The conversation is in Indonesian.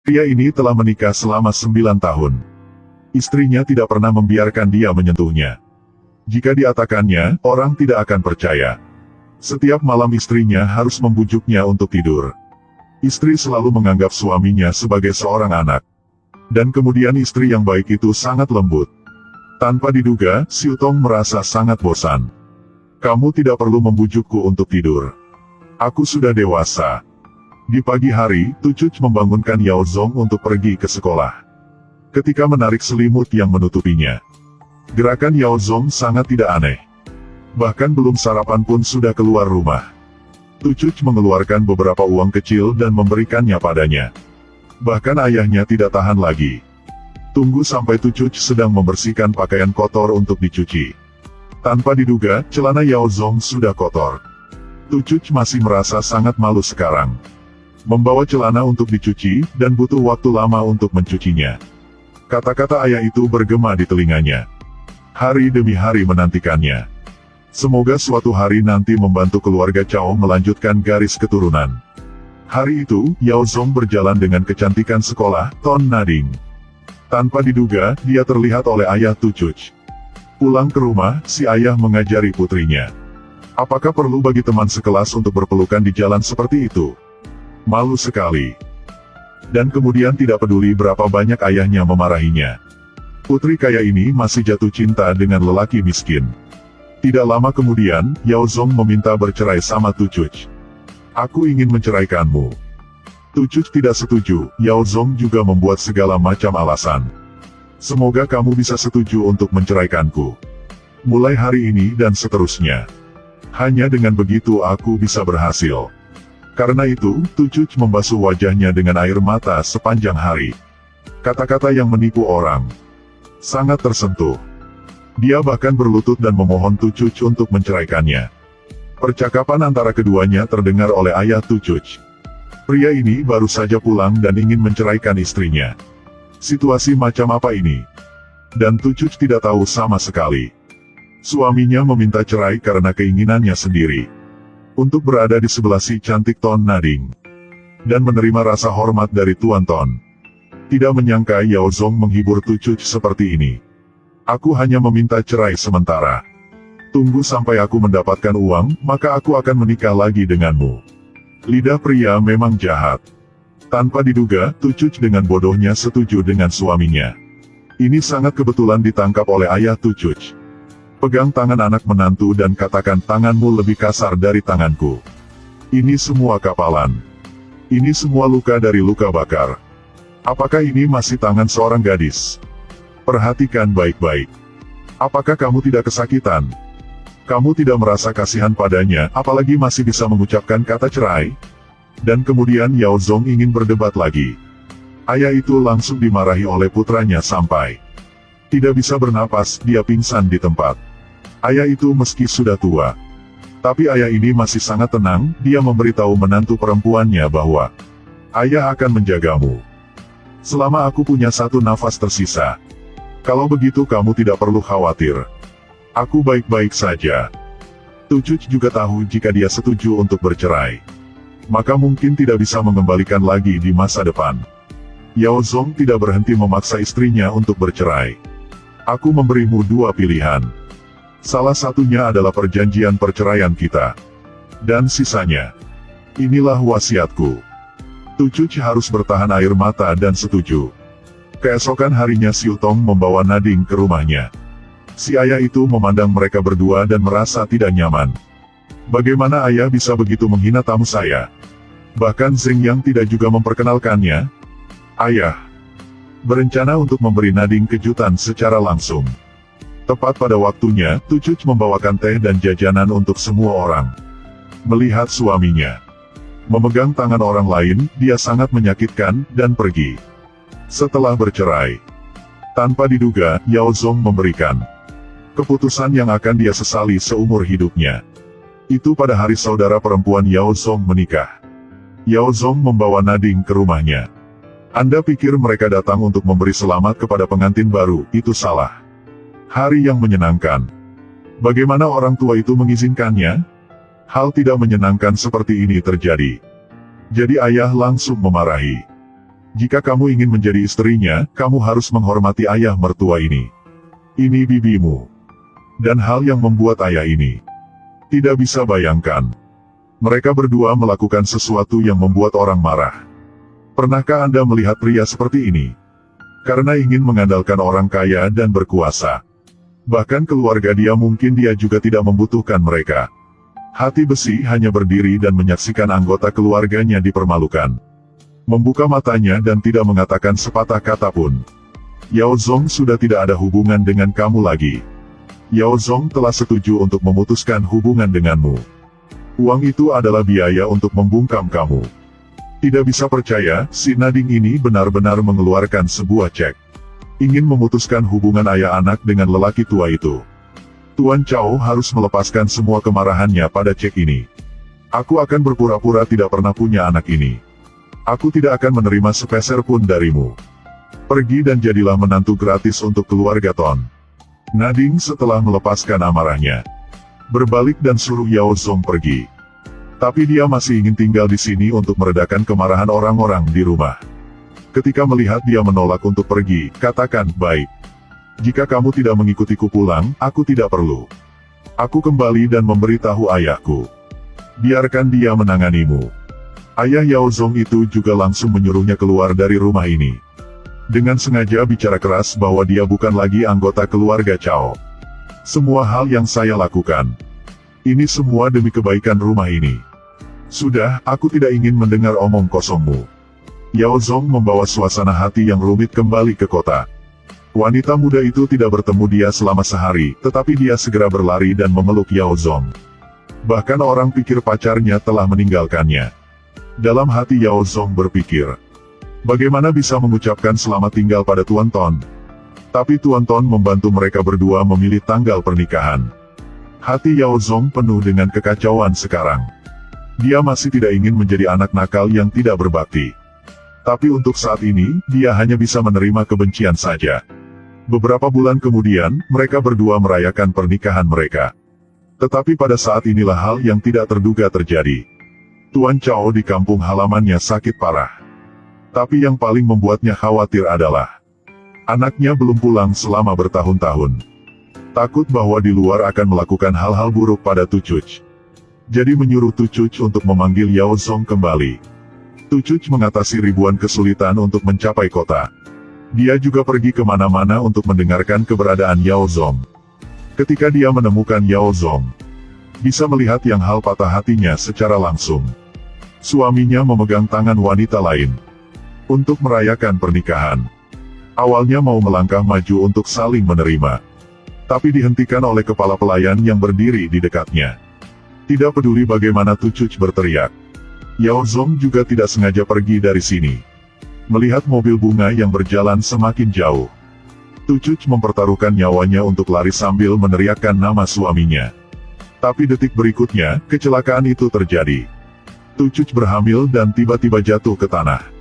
Pria ini telah menikah selama 9 tahun. Istrinya tidak pernah membiarkan dia menyentuhnya. Jika diatakannya, orang tidak akan percaya. Setiap malam istrinya harus membujuknya untuk tidur. Istri selalu menganggap suaminya sebagai seorang anak. Dan kemudian istri yang baik itu sangat lembut. Tanpa diduga, Siu Tong merasa sangat bosan. Kamu tidak perlu membujukku untuk tidur. Aku sudah dewasa. Di pagi hari, Tucuc membangunkan Yao Zong untuk pergi ke sekolah. Ketika menarik selimut yang menutupinya, gerakan Yao Zong sangat tidak aneh. Bahkan belum sarapan pun sudah keluar rumah. Tucuc mengeluarkan beberapa uang kecil dan memberikannya padanya. Bahkan ayahnya tidak tahan lagi. Tunggu sampai Tucuc sedang membersihkan pakaian kotor untuk dicuci. Tanpa diduga, celana Yao Zong sudah kotor. Tucuc masih merasa sangat malu sekarang. Membawa celana untuk dicuci, dan butuh waktu lama untuk mencucinya. Kata-kata ayah itu bergema di telinganya. Hari demi hari menantikannya. Semoga suatu hari nanti membantu keluarga Cao melanjutkan garis keturunan. Hari itu, Yao Zong berjalan dengan kecantikan sekolah, Ton Nading. Tanpa diduga, dia terlihat oleh ayah Tucuc. Pulang ke rumah, si ayah mengajari putrinya. Apakah perlu bagi teman sekelas untuk berpelukan di jalan seperti itu? Malu sekali. Dan kemudian tidak peduli berapa banyak ayahnya memarahinya. Putri kaya ini masih jatuh cinta dengan lelaki miskin. Tidak lama kemudian, Yao Zong meminta bercerai sama Tucuc. Aku ingin menceraikanmu. Tucuc tidak setuju, Yao Zong juga membuat segala macam alasan. Semoga kamu bisa setuju untuk menceraikanku. Mulai hari ini dan seterusnya. Hanya dengan begitu aku bisa berhasil. Karena itu, Tucuc membasuh wajahnya dengan air mata sepanjang hari. Kata-kata yang menipu orang. Sangat tersentuh. Dia bahkan berlutut dan memohon Tucuc untuk menceraikannya. Percakapan antara keduanya terdengar oleh ayah Tucuc. Pria ini baru saja pulang dan ingin menceraikan istrinya. Situasi macam apa ini? Dan Tucuc tidak tahu sama sekali. Suaminya meminta cerai karena keinginannya sendiri. Untuk berada di sebelah si cantik Ton Nading. Dan menerima rasa hormat dari Tuan Ton. Tidak menyangka Yao Zong menghibur Tucuc seperti ini. Aku hanya meminta cerai sementara. Tunggu sampai aku mendapatkan uang, maka aku akan menikah lagi denganmu. Lidah pria memang jahat. Tanpa diduga, Tucuc dengan bodohnya setuju dengan suaminya. Ini sangat kebetulan ditangkap oleh ayah Tucuc. Pegang tangan anak menantu dan katakan tanganmu lebih kasar dari tanganku. Ini semua kapalan. Ini semua luka dari luka bakar. Apakah ini masih tangan seorang gadis? Perhatikan baik-baik. Apakah kamu tidak kesakitan? Kamu tidak merasa kasihan padanya, apalagi masih bisa mengucapkan kata cerai? Dan kemudian Yao Zong ingin berdebat lagi. Ayah itu langsung dimarahi oleh putranya sampai tidak bisa bernapas, dia pingsan di tempat. Ayah itu meski sudah tua. Tapi ayah ini masih sangat tenang, dia memberitahu menantu perempuannya bahwa ayah akan menjagamu. Selama aku punya satu nafas tersisa. Kalau begitu kamu tidak perlu khawatir. Aku baik-baik saja. Tucuc juga tahu jika dia setuju untuk bercerai. Maka mungkin tidak bisa mengembalikan lagi di masa depan. Yao Zong tidak berhenti memaksa istrinya untuk bercerai. Aku memberimu dua pilihan. Salah satunya adalah perjanjian perceraian kita. Dan sisanya. Inilah wasiatku. Tucuc harus bertahan air mata dan setuju. Keesokan harinya Siu Tong membawa Nading ke rumahnya. Si ayah itu memandang mereka berdua dan merasa tidak nyaman. Bagaimana ayah bisa begitu menghina tamu saya? Bahkan Zeng Yang tidak juga memperkenalkannya. Ayah berencana untuk memberi Nading kejutan secara langsung. Tepat pada waktunya, Tucuc membawakan teh dan jajanan untuk semua orang. Melihat suaminya memegang tangan orang lain, dia sangat menyakitkan, dan pergi. Setelah bercerai, tanpa diduga, Yao Zong memberikan keputusan yang akan dia sesali seumur hidupnya. Itu pada hari saudara perempuan Yao Zong menikah. Yao Zong membawa Nading ke rumahnya. Anda pikir mereka datang untuk memberi selamat kepada pengantin baru, itu salah. Hari yang menyenangkan. Bagaimana orang tua itu mengizinkannya? Hal tidak menyenangkan seperti ini terjadi. Jadi ayah langsung memarahi. Jika kamu ingin menjadi istrinya, kamu harus menghormati ayah mertua ini. Ini bibimu. Dan hal yang membuat ayah ini tidak bisa bayangkan. Mereka berdua melakukan sesuatu yang membuat orang marah. Pernahkah Anda melihat pria seperti ini? Karena ingin mengandalkan orang kaya dan berkuasa. Bahkan keluarga dia mungkin dia juga tidak membutuhkan mereka. Hati besi hanya berdiri dan menyaksikan anggota keluarganya dipermalukan. Membuka matanya dan tidak mengatakan sepatah kata pun. Yao Zong sudah tidak ada hubungan dengan kamu lagi. Yao Zong telah setuju untuk memutuskan hubungan denganmu. Uang itu adalah biaya untuk membungkam kamu. Tidak bisa percaya, si Nading ini benar-benar mengeluarkan sebuah cek. Ingin memutuskan hubungan ayah anak dengan lelaki tua itu. Tuan Chao harus melepaskan semua kemarahannya pada cek ini. Aku akan berpura-pura tidak pernah punya anak ini. Aku tidak akan menerima sepeser pun darimu. Pergi dan jadilah menantu gratis untuk keluarga Ton. Nading setelah melepaskan amarahnya, berbalik dan suruh Yao Zong pergi. Tapi dia masih ingin tinggal di sini untuk meredakan kemarahan orang-orang di rumah. Ketika melihat dia menolak untuk pergi, katakan, baik. Jika kamu tidak mengikutiku pulang, aku tidak perlu. Aku kembali dan memberitahu ayahku. Biarkan dia menanganimu. Ayah Yao Zong itu juga langsung menyuruhnya keluar dari rumah ini. Dengan sengaja bicara keras bahwa dia bukan lagi anggota keluarga Chao. Semua hal yang saya lakukan, ini semua demi kebaikan rumah ini. Sudah, aku tidak ingin mendengar omong kosongmu. Yao Zong membawa suasana hati yang rumit kembali ke kota. Wanita muda itu tidak bertemu dia selama sehari, tetapi dia segera berlari dan memeluk Yao Zong. Bahkan orang pikir pacarnya telah meninggalkannya. Dalam hati Yao Zong berpikir, bagaimana bisa mengucapkan selamat tinggal pada Tuan Ton? Tapi Tuan Ton membantu mereka berdua memilih tanggal pernikahan. Hati Yao Zong penuh dengan kekacauan sekarang. Dia masih tidak ingin menjadi anak nakal yang tidak berbakti. Tapi untuk saat ini, dia hanya bisa menerima kebencian saja. Beberapa bulan kemudian, mereka berdua merayakan pernikahan mereka. Tetapi pada saat inilah hal yang tidak terduga terjadi. Tuan Chao di kampung halamannya sakit parah. Tapi yang paling membuatnya khawatir adalah anaknya belum pulang selama bertahun-tahun. Takut bahwa di luar akan melakukan hal-hal buruk pada Tucuc. Jadi menyuruh Tucuc untuk memanggil Yao Zong kembali. Tucuc mengatasi ribuan kesulitan untuk mencapai kota. Dia juga pergi kemana-mana untuk mendengarkan keberadaan Yao Zong. Ketika dia menemukan Yao Zong, bisa melihat yang hal patah hatinya secara langsung. Suaminya memegang tangan wanita lain untuk merayakan pernikahan. Awalnya mau melangkah maju untuk saling menerima. Tapi dihentikan oleh kepala pelayan yang berdiri di dekatnya. Tidak peduli bagaimana Tucuc berteriak. Yao Zong juga tidak sengaja pergi dari sini. Melihat mobil bunga yang berjalan semakin jauh. Tucuc mempertaruhkan nyawanya untuk lari sambil meneriakkan nama suaminya. Tapi detik berikutnya, kecelakaan itu terjadi. Tucuc berhamil dan tiba-tiba jatuh ke tanah.